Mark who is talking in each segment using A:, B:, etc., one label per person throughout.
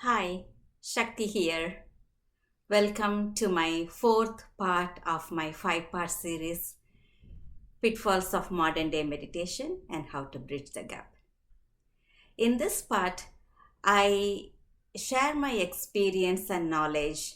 A: Hi, Shakti here. Welcome to my fourth part of my five-part series, Pitfalls of Modern Day Meditation and How to Bridge the Gap. In this part, I share my experience and knowledge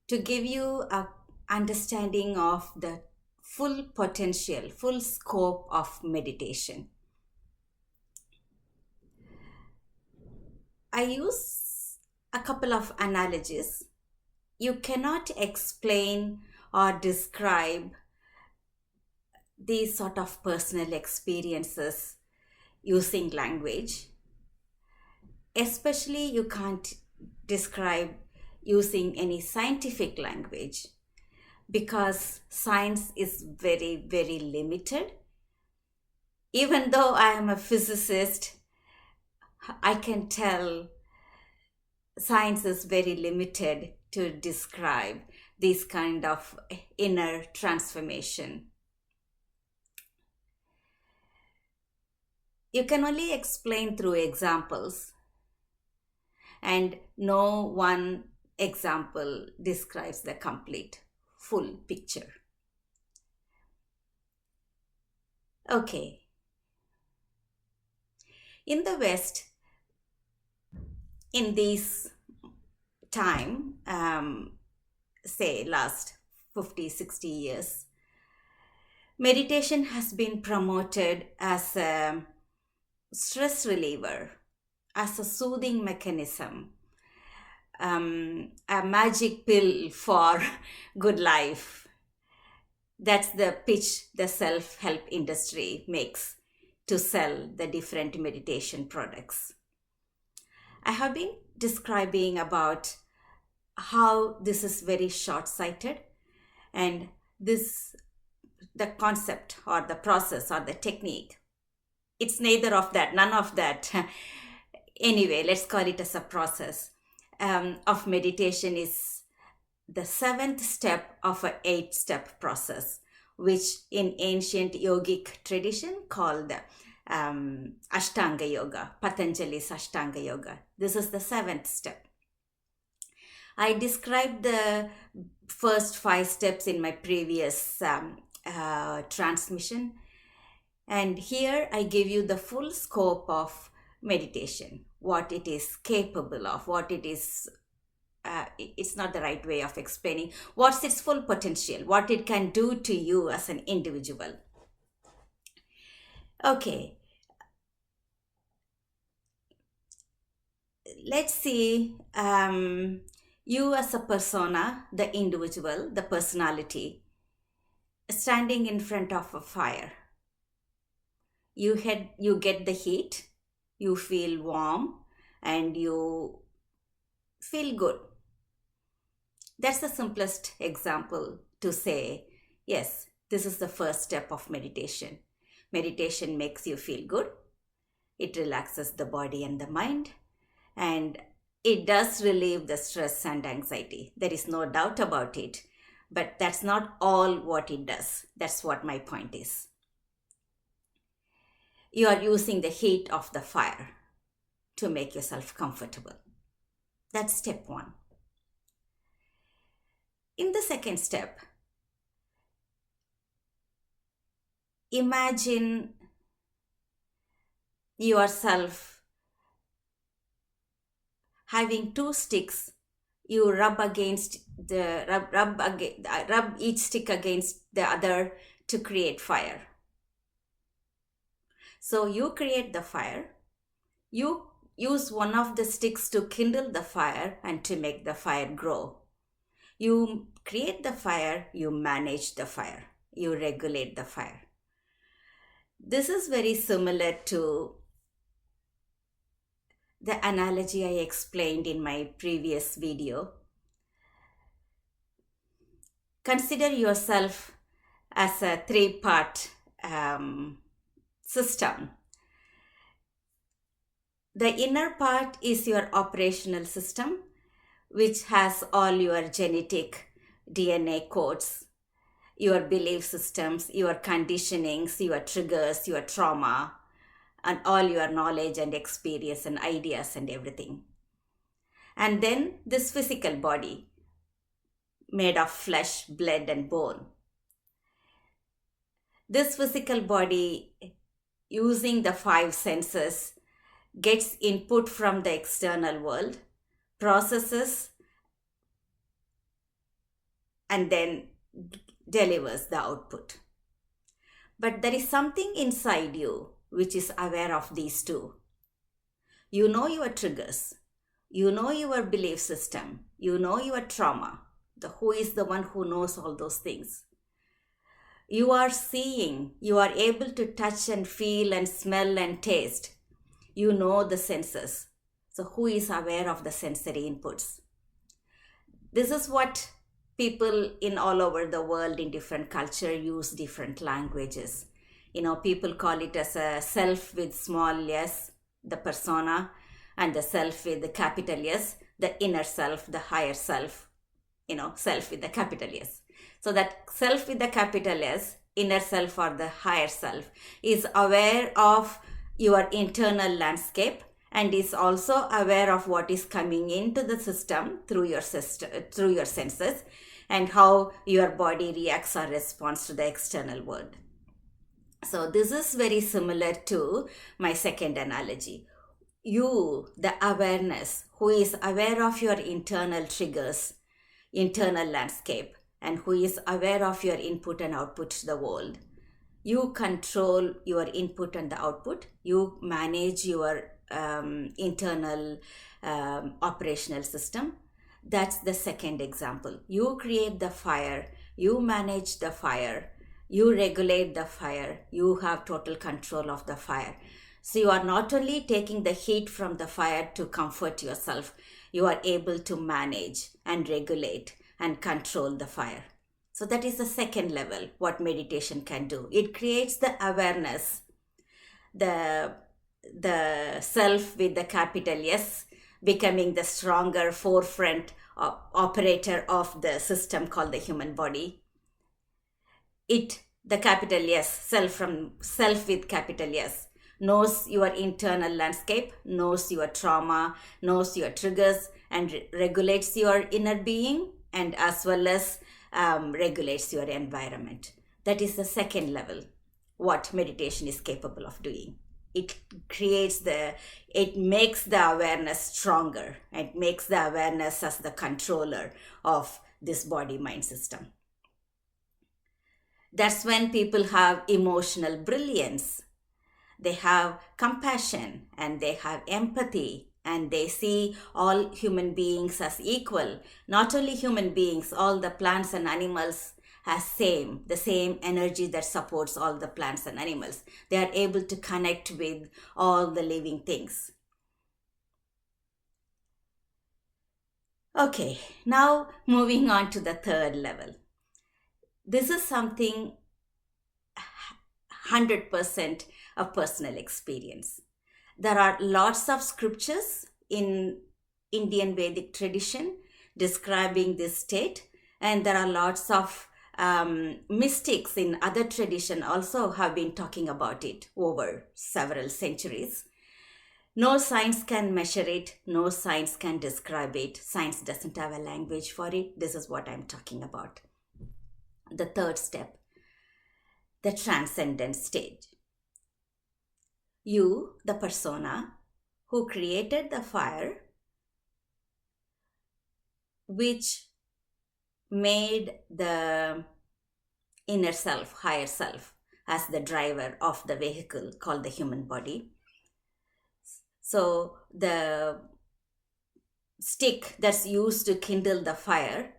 A: to give you a understanding of the full potential, full scope of meditation. I use a couple of analogies. You cannot explain or describe these sort of personal experiences using language. Especially, you can't describe using any scientific language because science is very, very limited. Even though I am a physicist, I can tell science is very limited to describe this kind of inner transformation. You can only explain through examples, and no one example describes the complete, full picture. Okay. In the West, in this time, say last 50, 60 years, meditation has been promoted as a stress reliever, as a soothing mechanism, a magic pill for good life. That's the pitch the self-help industry makes to sell the different meditation products. I have been describing about how this is very short-sighted, and the concept or the process or the technique, it's neither of that, none of that. Anyway, let's call it as a process of meditation is the seventh step of an eight-step process, which in ancient yogic tradition called Ashtanga Yoga, Patanjali's Ashtanga Yoga. This is the seventh step. I described the first five steps in my previous transmission, and here I give you the full scope of meditation, what it is capable of, what it is. It's not the right way of explaining what's its full potential, what it can do to you as an individual. Okay, let's see you as a persona, the individual, the personality, standing in front of a fire. You get the heat, you feel warm, and you feel good. That's the simplest example to say, yes, this is the first step of meditation. Meditation makes you feel good. It relaxes the body and the mind, and it does relieve the stress and anxiety. There is no doubt about it, but that's not all what it does. That's what my point is. You are using the heat of the fire to make yourself comfortable. That's step one. In the second step, imagine yourself having two sticks. You rub each stick against the other to create fire. So you create the fire. You use one of the sticks to kindle the fire and to make the fire grow. You create the fire, you manage the fire, you regulate the fire. This is very similar to the analogy I explained in my previous video. Consider yourself as a three-part system. The inner part is your operational system, which has all your genetic DNA codes, your belief systems, your conditionings, your triggers, your trauma, and all your knowledge and experience and ideas and everything. And then this physical body made of flesh, blood, and bone. This physical body, using the five senses, gets input from the external world, processes, and then delivers the output. But there is something inside you which is aware of these two. You know your triggers. You know your belief system. You know your trauma. The who is the one who knows all those things. You are seeing. You are able to touch and feel and smell and taste. You know the senses. So who is aware of the sensory inputs? This is what people in all over the world in different culture use different languages. People call it as a self with small s, the persona, and the self with the capital S, the inner self, the higher self, self with the capital S. So that self with the capital S, inner self or the higher self, is aware of your internal landscape and is also aware of what is coming into the system through your senses and how your body reacts or responds to the external world. So this is very similar to my second analogy. You, the awareness, who is aware of your internal triggers, internal landscape, and who is aware of your input and output to the world. You control your input and the output. You manage your internal operational system. That's the second example. You create the fire. You manage the fire. You regulate the fire. You have total control of the fire. So you are not only taking the heat from the fire to comfort yourself, you are able to manage and regulate and control the fire. So that is the second level, what meditation can do. It creates the awareness, the self with the capital S, becoming the stronger forefront operator of the system called the human body. The capital S, self with capital S, knows your internal landscape, knows your trauma, knows your triggers, and regulates your inner being, and as well as regulates your environment. That is the second level, what meditation is capable of doing. It makes the awareness stronger. It makes the awareness as the controller of this body-mind system. That's when people have emotional brilliance. They have compassion and they have empathy and they see all human beings as equal. Not only human beings, all the plants and animals has the same energy that supports all the plants and animals. They are able to connect with all the living things. Okay, now moving on to the third level. This is something 100% of personal experience. There are lots of scriptures in Indian Vedic tradition describing this state, and there are lots of mystics in other tradition also have been talking about it over several centuries. No science can measure it, no science can describe it. Science doesn't have a language for it. This is what I'm talking about. The third step, the transcendence stage. You, the persona who created the fire, which made the inner self, higher self, as the driver of the vehicle called the human body. So the stick that's used to kindle the fire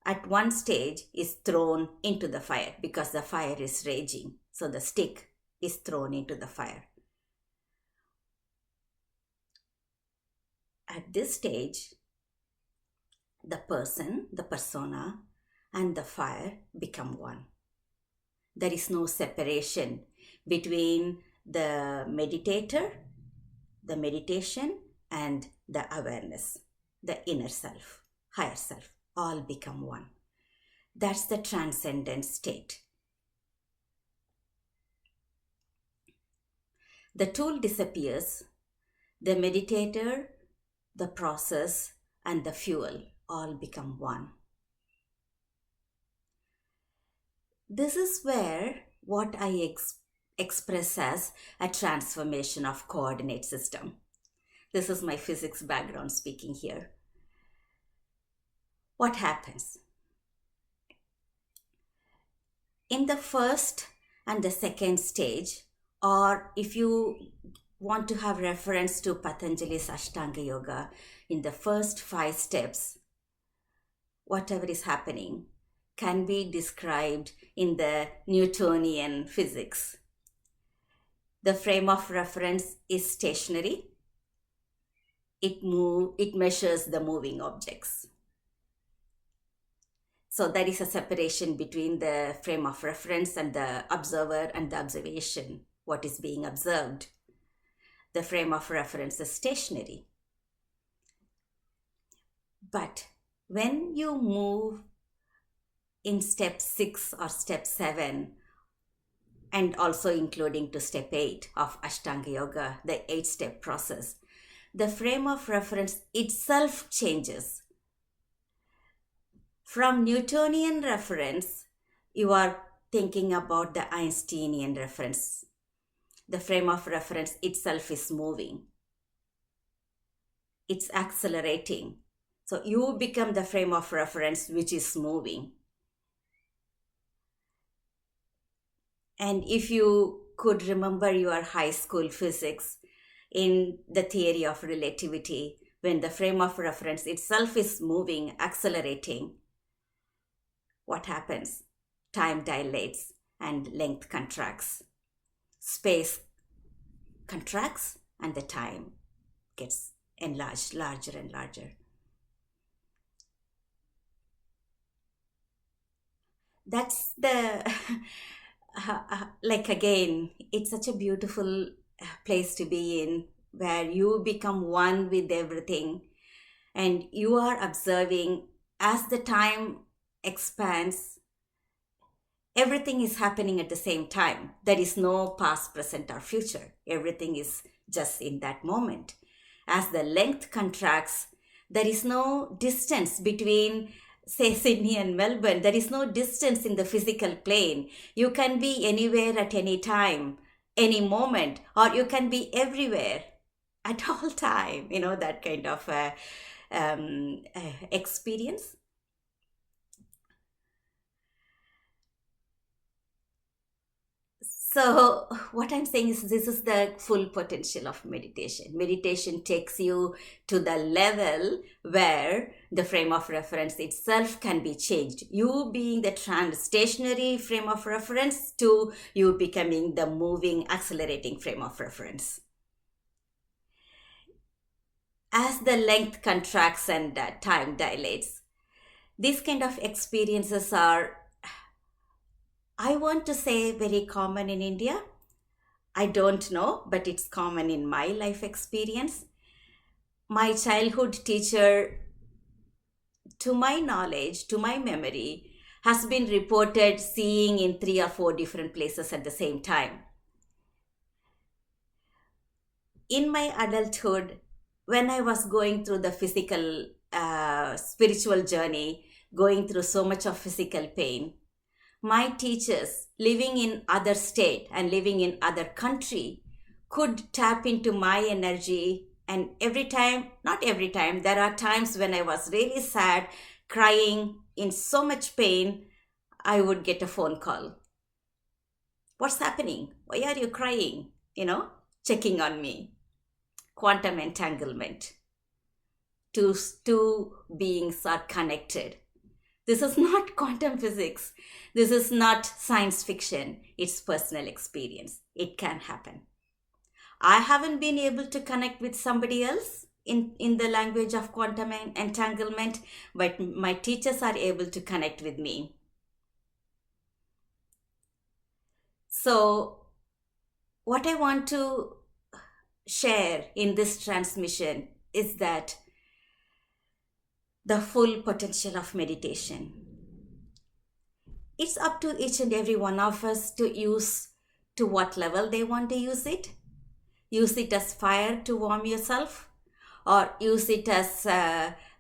A: at one stage is thrown into the fire because the fire is raging. So the stick is thrown into the fire. At this stage, the person, the persona, and the fire become one. There is no separation between the meditator, the meditation, and the awareness, the inner self, higher self, all become one. That's the transcendent state. The tool disappears. The meditator, the process, and the fuel all become one. This is where what I express as a transformation of coordinate system. This is my physics background speaking here. What happens? In the first and the second stage, or if you want to have reference to Patanjali's Ashtanga Yoga, in the first 5 steps, whatever is happening can be described in the Newtonian physics. The frame of reference is stationary. It measures the moving objects. So there is a separation between the frame of reference and the observer and the observation, what is being observed. The frame of reference is stationary. But when you move in step 6 or step 7, and also including to step 8 of Ashtanga Yoga, the 8-step process, the frame of reference itself changes. From Newtonian reference, you are thinking about the Einsteinian reference. The frame of reference itself is moving. It's accelerating. So you become the frame of reference which is moving. And if you could remember your high school physics in the theory of relativity, when the frame of reference itself is moving, accelerating, what happens? Time dilates and length contracts. Space contracts and the time gets enlarged, larger and larger. That's the, like again, it's such a beautiful place to be in, where you become one with everything and you are observing as the time expands, everything is happening at the same time. There is no past, present, or future. Everything is just in that moment. As the length contracts, there is no distance between, say, Sydney and Melbourne. There is no distance in the physical plane. You can be anywhere at any time, any moment, or you can be everywhere at all time. You know, that kind of experience. So what I'm saying is, this is the full potential of meditation. Meditation takes you to the level where the frame of reference itself can be changed. You being the stationary frame of reference to you becoming the moving, accelerating frame of reference. As the length contracts and time dilates, these kind of experiences are, I want to say, very common in India. I don't know, but it's common in my life experience. My childhood teacher, to my knowledge, to my memory, has been reported seeing in 3 or 4 different places at the same time. In my adulthood, when I was going through the physical, spiritual journey, going through so much of physical pain, my teachers living in other state and living in other country could tap into my energy. And every time, not every time, there are times when I was really sad, crying, in so much pain, I would get a phone call. What's happening? Why are you crying? Checking on me. Quantum entanglement. Two beings are connected. This is not quantum physics. This is not science fiction. It's personal experience. It can happen. I haven't been able to connect with somebody else in the language of quantum entanglement, but my teachers are able to connect with me. So what I want to share in this transmission is that the full potential of meditation. It's up to each and every one of us to use to what level they want to use it. Use it as fire to warm yourself, or use it as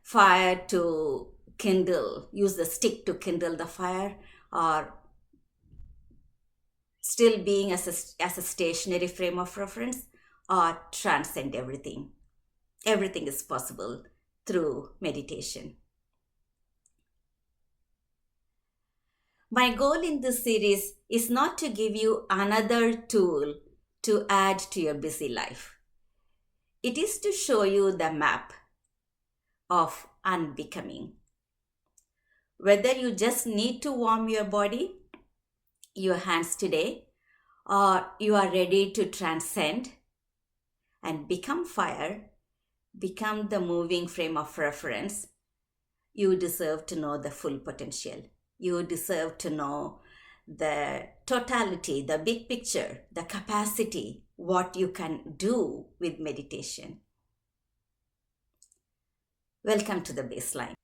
A: fire to kindle, use the stick to kindle the fire, or still being as a stationary frame of reference, or transcend everything. Everything is possible through meditation. My goal in this series is not to give you another tool to add to your busy life. It is to show you the map of unbecoming. Whether you just need to warm your body, your hands today, or you are ready to transcend and become fire, become the moving frame of reference, you deserve to know the full potential. You deserve to know the totality, the big picture, the capacity, what you can do with meditation. Welcome to the baseline.